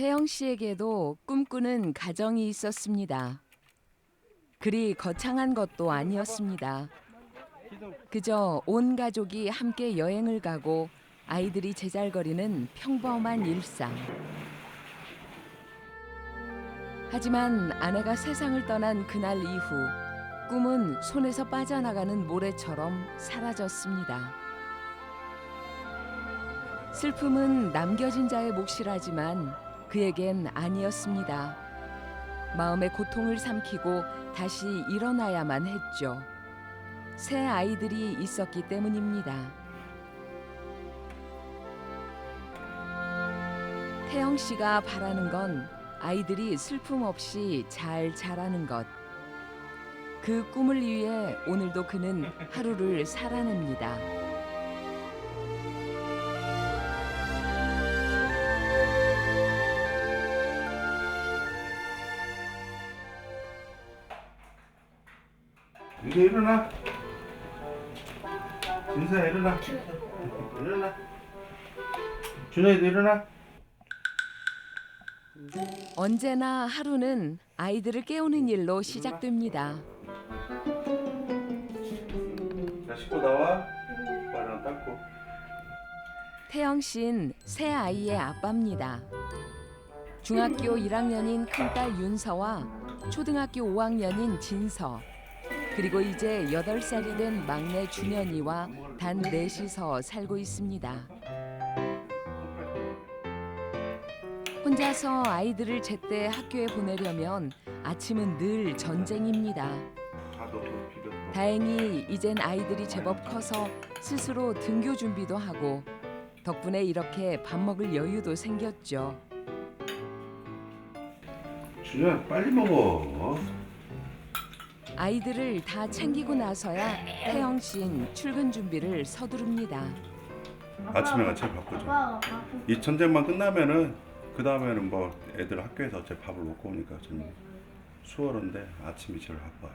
태영 씨에게도 꿈꾸는 가정이 있었습니다. 그리 거창한 것도 아니었습니다. 그저 온 가족이 함께 여행을 가고 아이들이 제잘거리는 평범한 일상. 하지만 아내가 세상을 떠난 그날 이후 꿈은 손에서 빠져나가는 모래처럼 사라졌습니다. 슬픔은 남겨진 자의 몫이라지만 그에겐 아니었습니다. 마음의 고통을 삼키고 다시 일어나야만 했죠. 새 아이들이 있었기 때문입니다. 태영 씨가 바라는 건 아이들이 슬픔 없이 잘 자라는 것. 그 꿈을 위해 오늘도 그는 하루를 살아냅니다. 이제 일어나. 진서야 일어나. 일어나. 준호이도 일어나. 언제나 하루는 아이들을 깨우는 일로 시작됩니다. 자 씻고 나와. 발랑 닦고. 태영 씨는 새 아이의 아빠입니다. 중학교 1학년인 큰딸 윤서와 초등학교 5학년인 진서, 그리고 이제 8살이 된 막내 준현이와 단 넷이서 살고 있습니다. 혼자서 아이들을 제때 학교에 보내려면 아침은 늘 전쟁입니다. 다 넣고 비벼. 다행히 이젠 아이들이 제법 커서 스스로 등교 준비도 하고 덕분에 이렇게 밥 먹을 여유도 생겼죠. 준호야 빨리 먹어. 아이들을 다 챙기고 나서야 태영 씨는 출근 준비를 서두릅니다. 아침에 같이 바꾸자. 이 전쟁만 끝나면은 그 다음에는 뭐 애들 학교에서 어차피 밥을 먹고 오니까 좀 수월한데 아침이 제일 바빠요.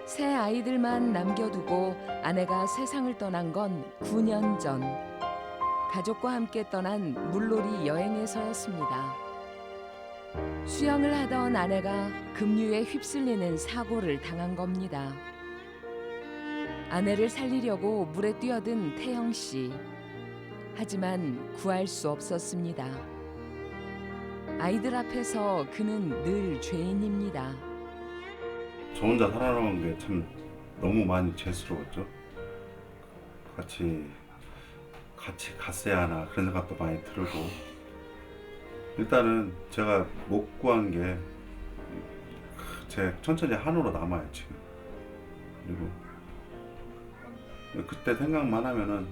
새 아이들만 남겨두고 아내가 세상을 떠난 건 9년 전. 가족과 함께 떠난 물놀이 여행에서였습니다. 수영을 하던 아내가 급류에 휩쓸리는 사고를 당한 겁니다. 아내를 살리려고 물에 뛰어든 태영 씨. 하지만 구할 수 없었습니다. 아이들 앞에서 그는 늘 죄인입니다. 저 혼자 살아남은 게 참 너무 많이 죄스러웠죠. 같이 갔어야 하나 그런 생각도 많이 들고, 일단은 제가 못 구한 게 제 천천히 한우로 남아요 지금. 그리고 그때 생각만 하면은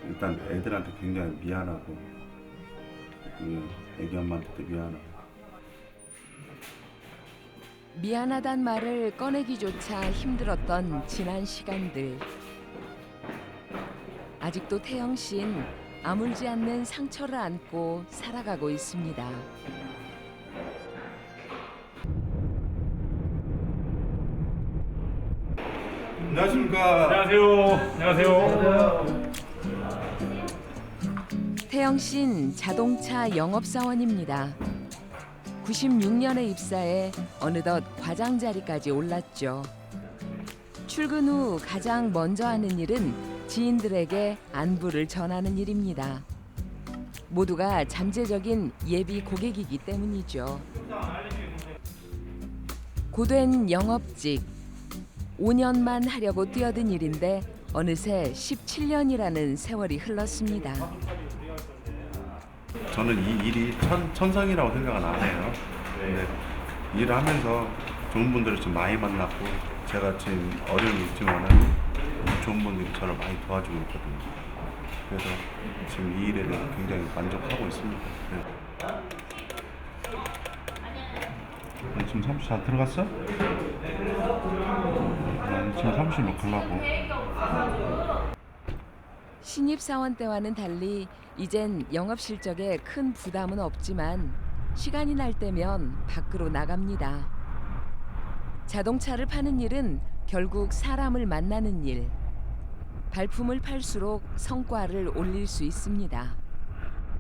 일단 애들한테 굉장히 미안하고 애기 엄마한테도 미안하고. 미안하단 말을 꺼내기조차 힘들었던 지난 시간들. 아직도 태영 씨는 아물지 않는 상처를 안고 살아가고 있습니다. 안녕하십니까. 안녕하세요. 안녕하세요. 태영 씨는 자동차 영업사원입니다. 96년에 입사해 어느덧 과장 자리까지 올랐죠. 출근 후 가장 먼저 하는 일은 지인들에게 안부를 전하는 일입니다. 모두가 잠재적인 예비 고객이기 때문이죠. 고된 영업직. 5년만 하려고 뛰어든 일인데 어느새 17년이라는 세월이 흘렀습니다. 저는 이 일이 천성이라고 생각은 안 해요. 근데 일을 하면서 좋은 분들을 좀 많이 만났고, 제가 지금 어려움이 있지만은 좋은 분들이 저를 많이 도와주고 있거든요. 그래서 지금 이 일에 대해서 굉장히 만족하고 있습니다. 네. 지금 사무실 잘 들어갔어? 지금 사무실 뭐 가려고. 신입사원 때와는 달리 이젠 영업 실적에 큰 부담은 없지만 시간이 날 때면 밖으로 나갑니다. 자동차를 파는 일은 결국 사람을 만나는 일. 발품을 팔수록 성과를 올릴 수 있습니다.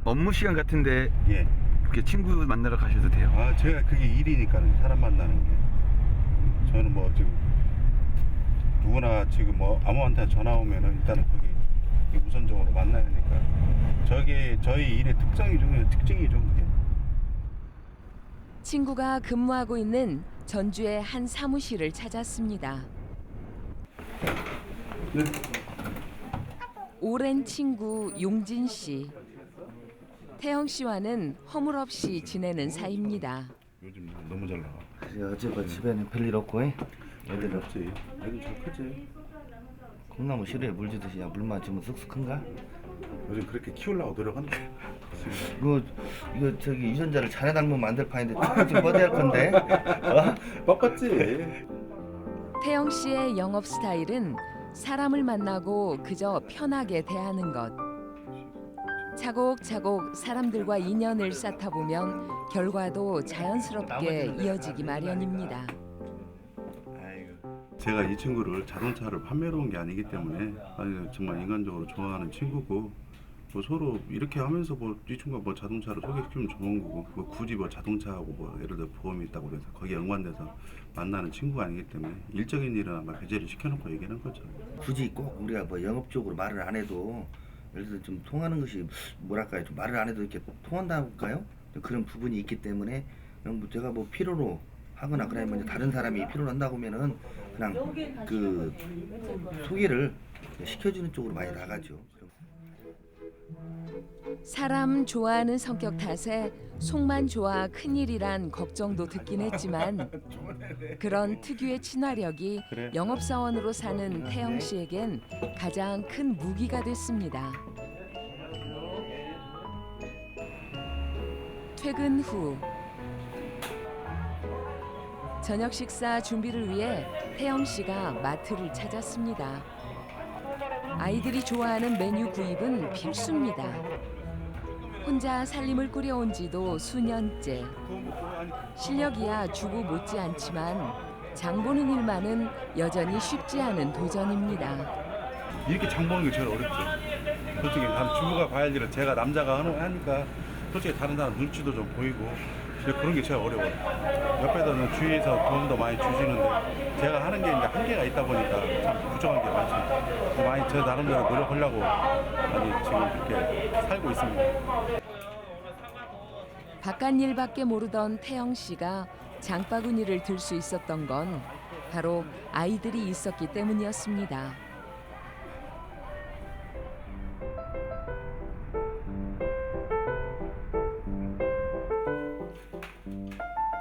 업무 시간 같은데 예. 이렇게 친구 만나러 가셔도 돼요. 아, 제가 그게 일이니까는 사람 만나는 게. 저는 뭐 지금 누구나 지금 뭐 아무한테 전화 오면은 일단은 거기 우선적으로 만나야 하니까. 저게 저희 일의 특징이죠, 그게. 친구가 근무하고 있는 전주의 한 사무실을 찾았습니다. 네. 오랜 친구 용진 씨. 태영 씨와는 허물없이 지내는 사이입니다. 요즘 너무 잘 나가. 어제 뭐 집에는 별일 없고 애들 없지. 애들 잘 크지. 콩나물 시루에 물 주듯이 그냥 물만 주면 쑥쑥 큰가? 요즘 그렇게 키우려고 노력한대. 이거 저기 유전자를 자네 닮으면 만들 판인데 지금 뭐 될 건데? 뻑같지. 태영 씨의 영업 스타일은 사람을 만나고 그저 편하게 대하는 것. 차곡차곡 사람들과 인연을 쌓다 보면 결과도 자연스럽게 이어지기 마련입니다. 제가 이 친구를 자동차를 판매로 온 게 아니기 때문에 정말 인간적으로 좋아하는 친구고, 뭐 서로 이렇게 하면서 뭐 이 친구가 뭐 자동차를 소개시키면 좋은 거고, 뭐 굳이 뭐 자동차하고 뭐 예를 들어 보험이 있다고 그래서 거기에 연관돼서 만나는 친구가 아니기 때문에 일적인 일은 아마 배제를 시켜놓고 얘기하는 거죠. 굳이 꼭 우리가 뭐 영업적으로 말을 안 해도 예를 들어 좀 통하는 것이 뭐랄까요, 좀 말을 안 해도 이렇게 통한다고 할까요? 그런 부분이 있기 때문에 그냥 뭐 제가 뭐 필요로 하거나 그러면 이제 다른 사람이 필요로 한다고 하면은 그냥 그 소개를 시켜주는 쪽으로 많이 나가죠. 사람 좋아하는 성격 탓에 속만 좋아 큰일이란 걱정도 듣긴 했지만 그런 특유의 친화력이 영업사원으로 사는 태영 씨에겐 가장 큰 무기가 됐습니다. 퇴근 후 저녁 식사 준비를 위해 태영 씨가 마트를 찾았습니다. 아이들이 좋아하는 메뉴 구입은 필수입니다. 혼자 살림을 꾸려온 지도 수년째. 실력이야 주부 못지않지만 장 보는 일만은 여전히 쉽지 않은 도전입니다. 이렇게 장 보는 게 제일 어렵죠. 솔직히 난 주부가 봐야 할 일을 제가 남자가 하니까 솔직히 다른 사람 눈치도 좀 보이고 그런 게 제일 어려워요. 옆에서는 주위에서 도움도 많이 주시는데 제가 하는 게 이제 한계가 있다 보니까 참 부족한 게 많죠. 많이 제 나름대로 노력하려고 많이 지금 그렇게 살고 있습니다. 바깥일밖에 모르던 태영 씨가 장바구니를 들 수 있었던 건 바로 아이들이 있었기 때문이었습니다.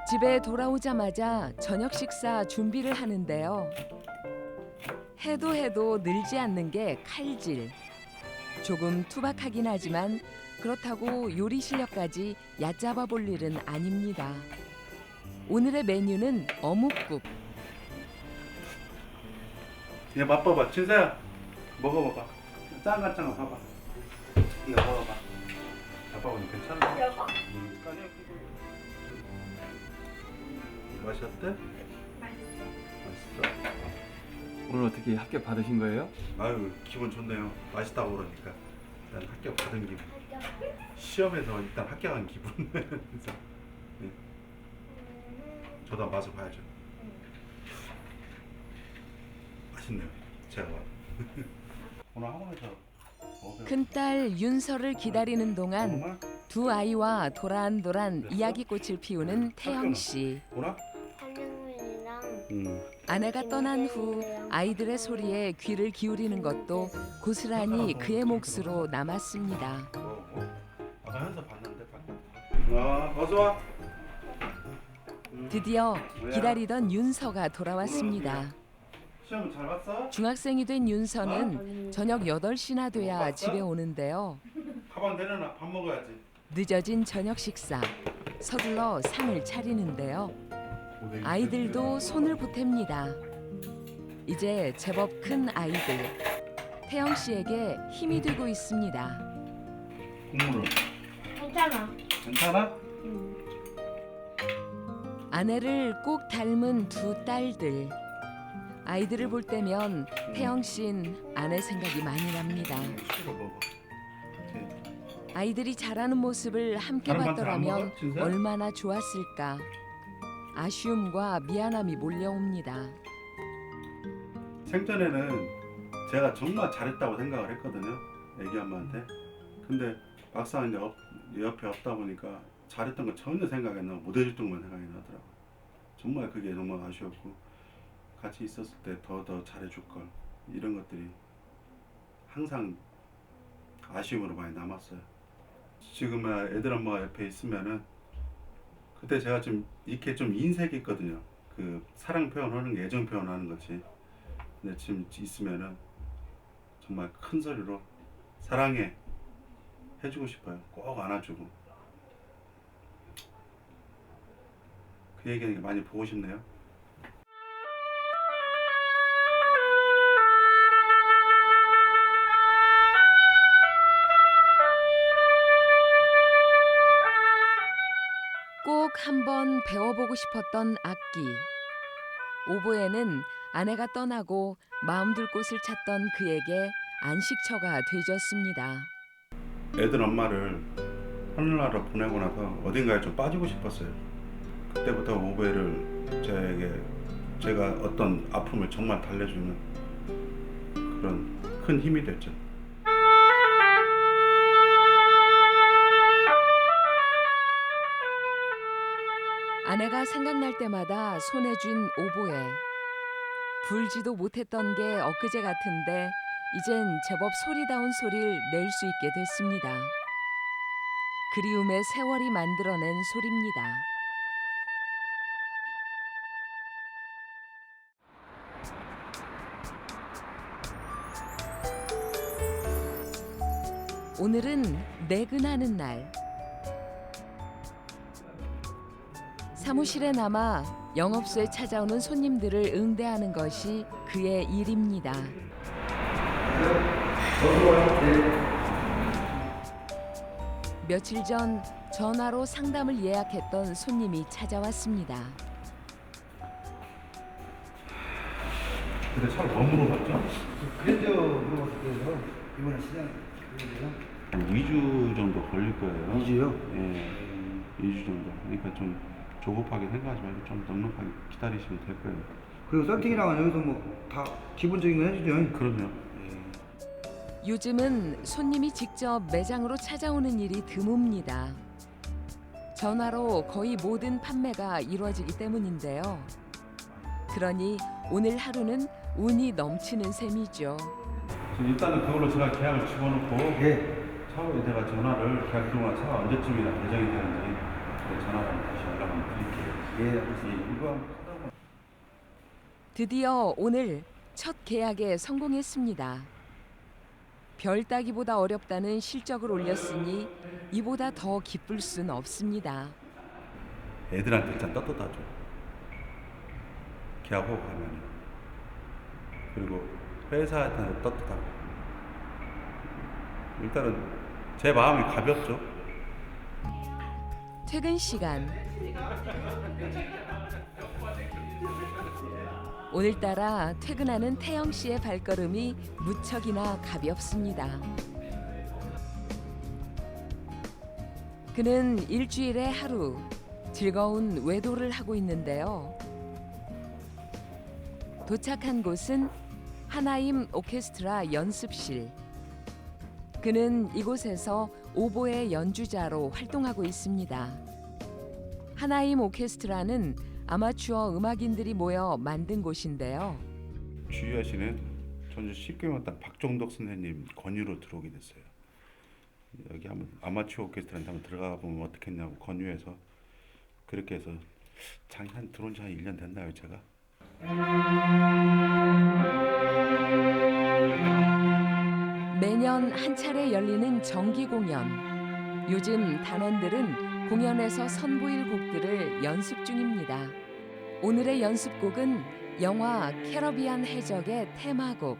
집에 돌아오자마자 저녁 식사 준비를 하는데요. 해도 늘지 않는 게 칼질. 조금 투박하긴 하지만 그렇다고 요리 실력까지 얕잡아 볼 일은 아닙니다. 오늘의 메뉴는 어묵국. 얘 맛봐봐. 진서야 먹어봐봐. 짱가짱가 봐봐. 이거 먹어봐. 아빠는 괜찮아? 맛이 어때? 맛있어. 오늘 어떻게 합격 받으신 거예요? 아유, 기분 좋네요. 맛있다고 그러니까 일단 합격 받은 기분. 시험에서 일단 합격한 기분. 그래서 네. 저도 맛을 봐야죠. 맛있네요. 제가 봐도. 오늘 학원에서 큰딸 윤서를 기다리는 동안 엄마? 두 아이와 도란도란 이야기꽃을 피우는 태영 씨. 오나? 아내가 떠난 후 아이들의 소리에 귀를 기울이는 것도 고스란히 그의 몫으로 남았습니다. 아까 현서 봤는데 어서 와. 드디어 기다리던 윤서가 돌아왔습니다. 시험 잘 봤어? 중학생이 된 윤서는 저녁 8시나 돼야 집에 오는데요. 가방 내려놔. 밥 먹어야지. 늦어진 저녁 식사. 서둘러 상을 차리는데요. 아이들도 손을 보탭니다. 이제 제법 큰 아이들. 태영 씨에게 힘이 되고 있습니다. 국물을. 괜찮아. 괜찮아? 아내를 꼭 닮은 두 딸들. 아이들을 볼 때면 태영 씨는 아내 생각이 많이 납니다. 시로 먹어. 아이들이 자라는 모습을 함께 다른 반찬 안 봤더라면 먹어? 진짜? 얼마나 좋았을까. 아쉬움과 미안함이 몰려옵니다. 생전에는 제가 정말 잘했다고 생각을 했거든요. 애기 엄마한테. 근데 막상 이제 옆에 없다 보니까 잘했던 거 전혀 생각이 안 나고 못해줬던 것만 생각이 나더라고요. 정말 그게 정말 아쉬웠고 같이 있었을 때 더 잘해줄 걸, 이런 것들이 항상 아쉬움으로 많이 남았어요. 지금 애들 엄마가 옆에 있으면은 그때 제가 좀 이렇게 좀 인색이 있거든요. 그 사랑 표현하는 게 애정 표현하는 거지. 근데 지금 있으면은 정말 큰 소리로 사랑해 해주고 싶어요. 꼭 안아주고. 그 얘기하니까 많이 보고 싶네요. 꼭 한번 배워보고 싶었던 악기. 오보에는 아내가 떠나고 마음 둘 곳을 찾던 그에게 안식처가 되줬습니다. 애들 엄마를 하늘나라로 보내고 나서 어딘가에 좀 빠지고 싶었어요. 그때부터 오베를 제가 어떤 아픔을 정말 달래주는 그런 큰 힘이 됐죠. 아내가 생각날 때마다 손에 쥔 오보에. 불지도 못했던 게 엊그제 같은데 이젠 제법 소리다운 소리를 낼 수 있게 됐습니다. 그리움의 세월이 만들어낸 소리입니다. 오늘은 내근하는 날. 사무실에 남아 영업소에 찾아오는 손님들을 응대하는 것이 그의 일입니다. 며칠 전 전화로 상담을 예약했던 손님이 찾아왔습니다. 근데 차를 뭐 물어봤죠? 그래도 뭐 어떻게 해서 이번에 시장 그래요? 한 2주 정도 걸릴 거예요. 2주요? 예, 2주 정도. 그러니까 좀 조급하게 생각하지 말고 좀 넉넉하게 기다리시면 될 거예요. 그리고 썬팅이랑은 여기서 뭐 다 기본적인 거 해주죠. 그럼요. 요즘은 손님이 직접 매장으로 찾아오는 일이 드뭅니다. 전화로 거의 모든 판매가 이루어지기 때문인데요. 그러니 오늘 하루는 운이 넘치는 셈이죠. 일단은 그걸로 제가 계약을 집어넣고 예. 차후에 제가 전화를 계약 들어가 차가 언제쯤이나 배정이 되는지 전화를 다시 연락을 드릴게요. 예, 알겠습니다. 이거 드디어 오늘 첫 계약에 성공했습니다. 별 따기보다 어렵다는 실적을 올렸으니 이보다 더 기쁠 순 없습니다. 애들한테 일단 떳떳하죠. 계약하고 가면. 그리고 회사한테도 떳떳하고. 일단은 제 마음이 가볍죠. 퇴근 시간. 오늘따라 퇴근하는 태영 씨의 발걸음이 무척이나 가볍습니다. 그는 일주일에 하루 즐거운 외도를 하고 있는데요. 도착한 곳은 하나임 오케스트라 연습실. 그는 이곳에서 오보의 연주자로 활동하고 있습니다. 하나임 오케스트라는 아마추어 음악인들이 모여 만든 곳인데요. 주의하시는 전주 10개월단 박종덕 선생님 권유로 들어오게 됐어요. 여기 한번 아마추어 오케스트라한테 한번 들어가 보면 어떻겠냐고 권유해서 그렇게 해서 한 들어온 지 한 1년 됐나요 제가? 매년 한 차례 열리는 정기 공연. 요즘 단원들은 공연에서 선보일 곡들을 연습 중입니다. 오늘의 연습곡은 영화 캐러비안 해적의 테마곡.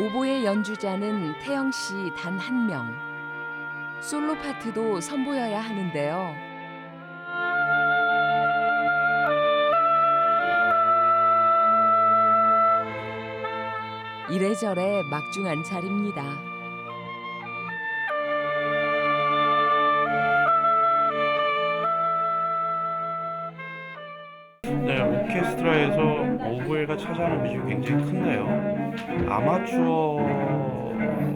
오보의 연주자는 태영 씨 단 한 명. 솔로 파트도 선보여야 하는데요. 이래저래 막중한 자리입니다. 네, 오케스트라에서 오보에가 차지하는 비중이 굉장히 큰데요. 아마추어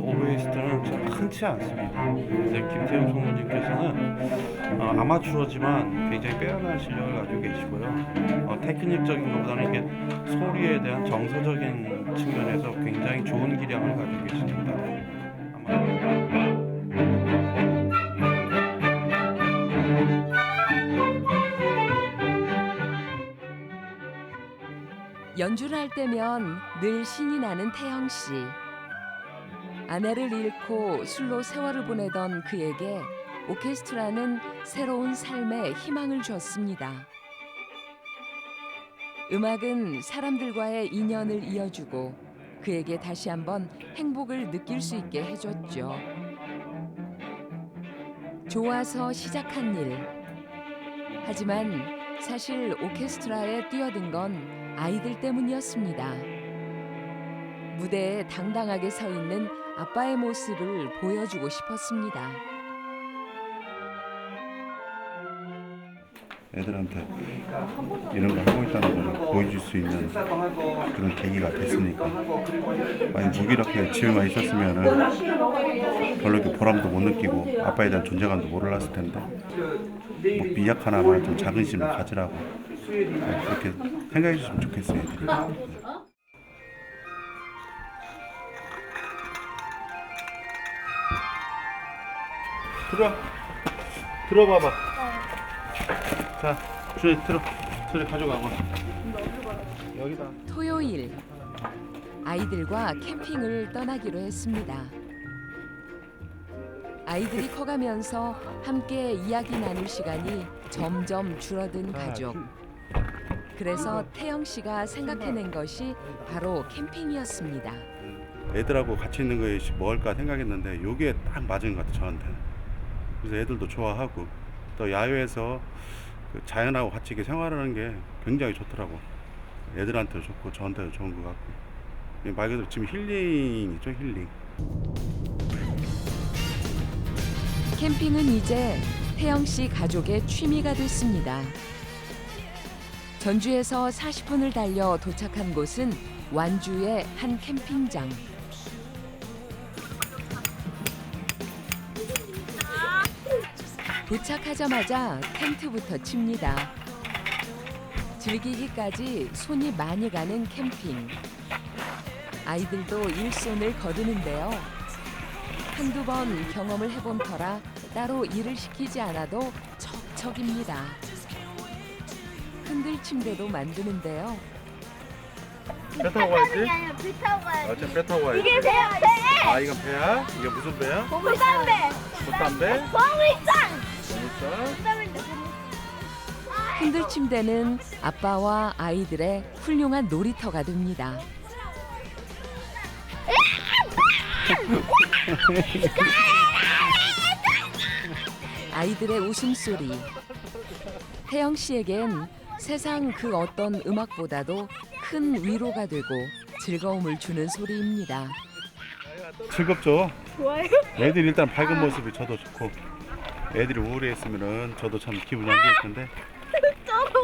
오보이스트는 참 흔치 않습니다. 근데 김태형 총무님께서는 아마추어지만 굉장히 빼어난 실력을 가지고 계시고요. 테크닉적인 것보다는 이게 소리에 대한 정서적인 측면에서 굉장히 좋은 기량을 가지고 계십니다. 연주를 할 때면 늘 신이 나는 태영 씨. 아내를 잃고 술로 세월을 보내던 그에게 오케스트라는 새로운 삶의 희망을 줬습니다. 음악은 사람들과의 인연을 이어주고 그에게 다시 한번 행복을 느낄 수 있게 해줬죠. 좋아서 시작한 일. 하지만 사실 오케스트라에 뛰어든 건 아이들 때문이었습니다. 무대에 당당하게 서 있는 아빠의 모습을 보여주고 싶었습니다. 애들한테 이런 걸 하고 있다는 걸 보여줄 수 있는 그런 계기가 됐으니까. 만약 무기력해 집에만 있었으면 별로 이렇게 보람도 못 느끼고 아빠에 대한 존재감도 몰랐을 텐데 뭐 미약하나마 좀 자긍심을 가지라고 그렇게 생각해 주시면 좋겠어요. 애들이. 들어봐봐. 자, 주희 들어. 저리 가져가고. 여기다. 토요일 아이들과 캠핑을 떠나기로 했습니다. 아이들이 커가면서 함께 이야기 나눌 시간이 점점 줄어든 가족. 그래서 태영 씨가 생각해낸 것이 바로 캠핑이었습니다. 애들하고 같이 있는 것이 뭐 할까 생각했는데 이게 딱 맞은 것 같아 저한테는. 그래서 애들도 좋아하고 또 야외에서 그 자연하고 같이 이렇게 생활하는 게 굉장히 좋더라고. 애들한테도 좋고 저한테도 좋은 것 같고 말 그대로 지금 힐링이죠. 힐링. 캠핑은 이제 태영 씨 가족의 취미가 됐습니다. 전주에서 40분을 달려 도착한 곳은 완주의 한 캠핑장. 도착하자마자 텐트부터 칩니다. 즐기기까지 손이 많이 가는 캠핑. 아이들도 일손을 거두는데요. 한두 번 경험을 해본 터라 따로 일을 시키지 않아도 척척입니다. 흔들 침대도 만드는데요. 배 타고 가야지. 배 타고 가야지. 어째 배 타고 가야지. 이게 배야, 배! 아 이건 배야? 이게 무슨 배야? 보물산배! 돛담배? 보물산! 보물산? 흔들 침대는 아빠와 아이들의 훌륭한 놀이터가 됩니다. 아이들의 웃음소리. 태영 씨에겐 세상 그 어떤 음악보다도 큰 위로가 되고 즐거움을 주는 소리입니다. 즐겁죠? 좋아요. 애들 일단 밝은 모습이 저도 좋고 애들이 우울해했으면은 저도 참 기분이 안 좋을 텐데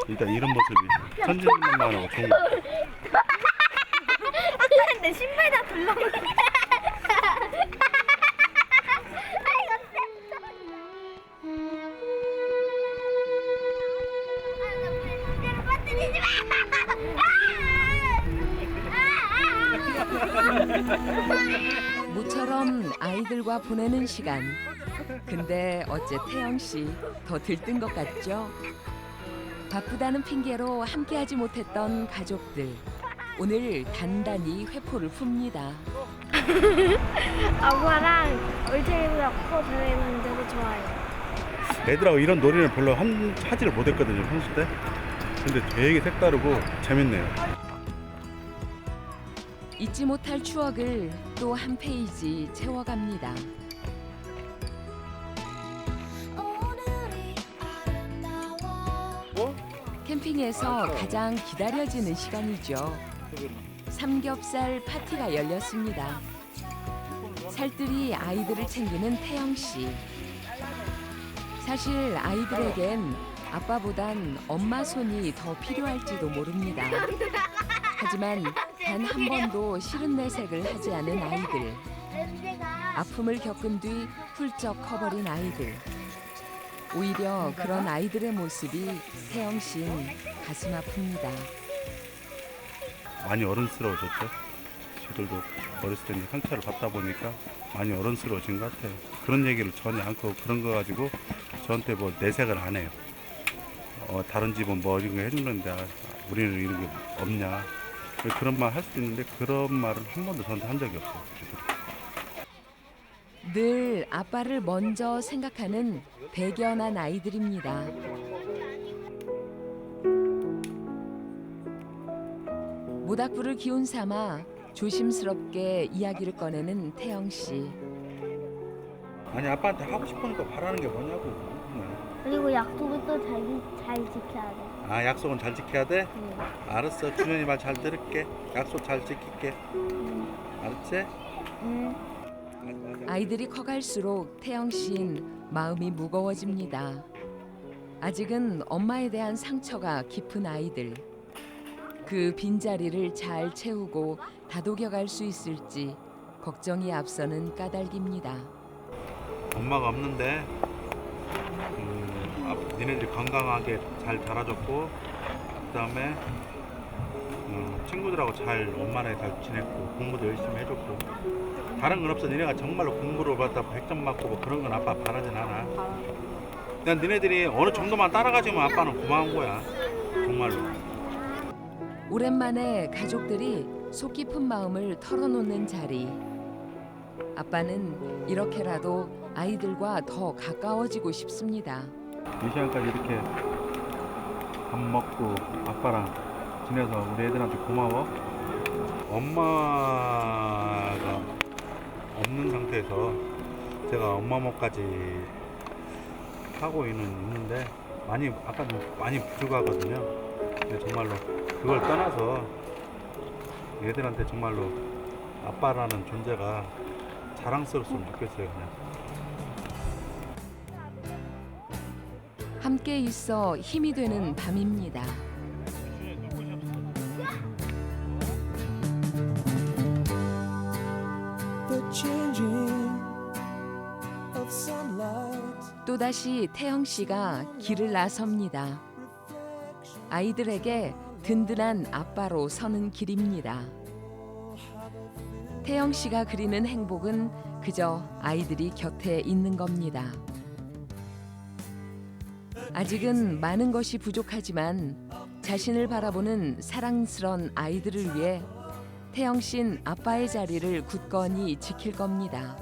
일단 이런 모습이 천진난만하고 좋은 것 같아요. 아까 내 신발 다 둘러버렸네. 모처럼 아이들과 보내는 시간. 근데 어째 태영 씨 더 들뜬 것 같죠? 바쁘다는 핑계로 함께하지 못했던 가족들. 오늘 단단히 회포를 풉니다. 아빠랑 올챙이보다 커 보이는데도 좋아요. 애들하고 이런 놀이를 별로 하지를 못했거든요 평소 때. 근데 되게 색다르고 재밌네요. 잊지 못할 추억을 또 한 페이지 채워갑니다. 캠핑에서 가장 기다려지는 시간이죠. 삼겹살 파티가 열렸습니다. 살뜰히 아이들을 챙기는 태영 씨. 사실 아이들에겐 아빠보단 엄마 손이 더 필요할지도 모릅니다. 하지만 단 한 번도 싫은 내색을 하지 않은 아이들. 아픔을 겪은 뒤 훌쩍 커버린 아이들. 오히려 그런 아이들의 모습이 태영 씨는 가슴 아픕니다. 많이 어른스러워졌죠. 저들도 어렸을 때 상처를 받다 보니까 많이 어른스러워진 것 같아요. 그런 얘기를 전혀 않고 그런 거 가지고 저한테 뭐 내색을 안 해요. 다른 집은 뭐 이런 거 해주는데 우리는 이런 게 없냐. 그런 말 할 수도 있는데 그런 말은 한 번도 저한테 한 적이 없어요. 늘 아빠를 먼저 생각하는 대견한 아이들입니다. 모닥불을 기운 삼아 조심스럽게 이야기를 꺼내는 태영 씨. 아니 아빠한테 하고 싶은 거 바라는 게 뭐냐고. 그리고 약속을 또 잘 지켜야 돼. 아 약속은 잘 지켜야 돼? 응. 알았어. 준현이 말 잘 들을게. 약속 잘 지킬게. 알았지? 응. 아이들이 커갈수록 태영 씨는 마음이 무거워집니다. 아직은 엄마에 대한 상처가 깊은 아이들. 그 빈자리를 잘 채우고 다독여갈 수 있을지 걱정이 앞서는 까닭입니다. 엄마가 없는데 니네들이 건강하게 잘 자라줬고 그다음에 친구들하고 잘 엄마네 잘 지냈고 공부도 열심히 해줬고 다른 건 없어. 니네가 정말로 공부를 받다 100점 맞고 뭐 그런 건 아빠 바라진 않아. 그냥 니네들이 어느 정도만 따라가지면 아빠는 고마운 거야. 정말로. 오랜만에 가족들이 속 깊은 마음을 털어놓는 자리. 아빠는 이렇게라도 아이들과 더 가까워지고 싶습니다. 이 시간까지 이렇게 밥 먹고 아빠랑 지내서 우리 애들한테 고마워. 엄마가 없는 상태에서 제가 엄마 몫까지 하고 있는데 아까도 많이 부족하거든요. 근데 정말로 그걸 떠나서 얘들한테 정말로 아빠라는 존재가 자랑스러웠으면 좋겠어요. 그냥. 함께 있어 힘이 되는 밤입니다. 또다시 태영 씨가 길을 나섭니다. 아이들에게 든든한 아빠로 서는 길입니다. 태영 씨가 그리는 행복은 그저 아이들이 곁에 있는 겁니다. 아직은 많은 것이 부족하지만 자신을 바라보는 사랑스런 아이들을 위해 태영 씨는 아빠의 자리를 굳건히 지킬 겁니다.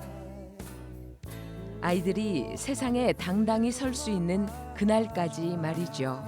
아이들이 세상에 당당히 설 수 있는 그날까지 말이죠.